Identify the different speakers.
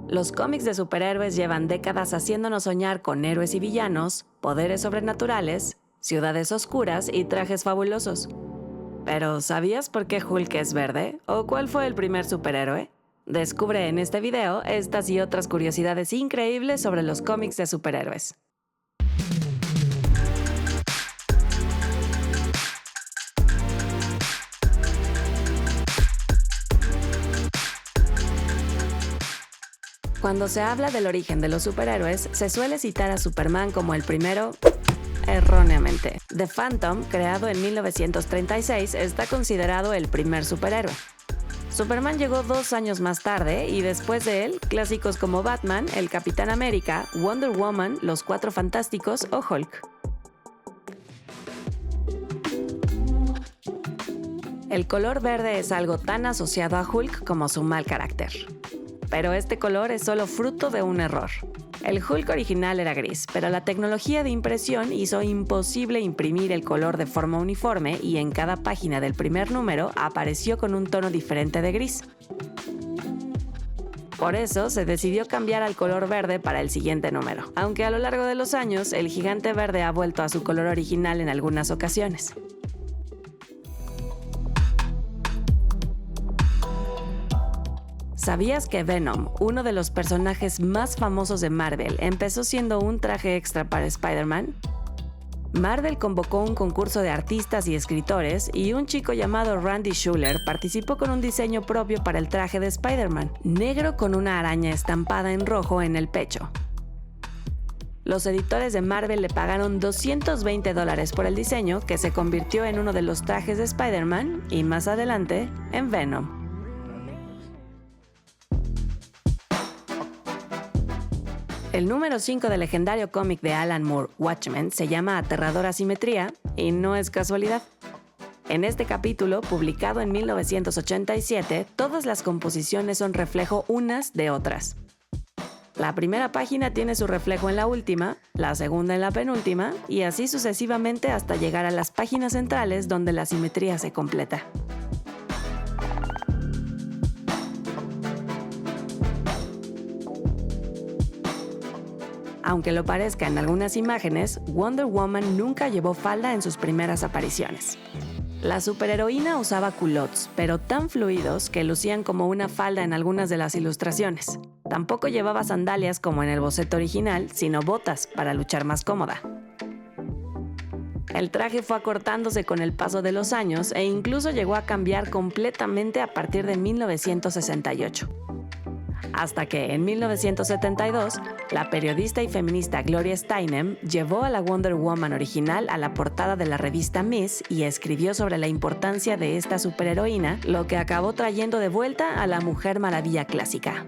Speaker 1: Los cómics de superhéroes llevan décadas haciéndonos soñar con héroes y villanos, poderes sobrenaturales, ciudades oscuras y trajes fabulosos. Pero, ¿sabías por qué Hulk es verde? ¿O cuál fue el primer superhéroe? Descubre en este video estas y otras curiosidades increíbles sobre los cómics de superhéroes. Cuando se habla del origen de los superhéroes, se suele citar a Superman como el primero, erróneamente. The Phantom, creado en 1936, está considerado el primer superhéroe. Superman llegó 2 años más tarde y después de él, clásicos como Batman, el Capitán América, Wonder Woman, los Cuatro Fantásticos o Hulk. El color verde es algo tan asociado a Hulk como su mal carácter. Pero este color es solo fruto de un error. El Hulk original era gris, pero la tecnología de impresión hizo imposible imprimir el color de forma uniforme y en cada página del primer número apareció con un tono diferente de gris. Por eso se decidió cambiar al color verde para el siguiente número, aunque a lo largo de los años el gigante verde ha vuelto a su color original en algunas ocasiones. ¿Sabías que Venom, uno de los personajes más famosos de Marvel, empezó siendo un traje extra para Spider-Man? Marvel convocó un concurso de artistas y escritores y un chico llamado Randy Schuller participó con un diseño propio para el traje de Spider-Man, negro con una araña estampada en rojo en el pecho. Los editores de Marvel le pagaron $220 por el diseño, que se convirtió en uno de los trajes de Spider-Man y más adelante en Venom. El número 5 del legendario cómic de Alan Moore, Watchmen, se llama Aterradora Simetría y no es casualidad. En este capítulo, publicado en 1987, todas las composiciones son reflejo unas de otras. La primera página tiene su reflejo en la última, la segunda en la penúltima, y así sucesivamente hasta llegar a las páginas centrales donde la simetría se completa. Aunque lo parezca en algunas imágenes, Wonder Woman nunca llevó falda en sus primeras apariciones. La superheroína usaba culottes, pero tan fluidos que lucían como una falda en algunas de las ilustraciones. Tampoco llevaba sandalias como en el boceto original, sino botas para luchar más cómoda. El traje fue acortándose con el paso de los años e incluso llegó a cambiar completamente a partir de 1968. Hasta que, en 1972, la periodista y feminista Gloria Steinem llevó a la Wonder Woman original a la portada de la revista Ms. y escribió sobre la importancia de esta superheroína, lo que acabó trayendo de vuelta a la Mujer Maravilla clásica.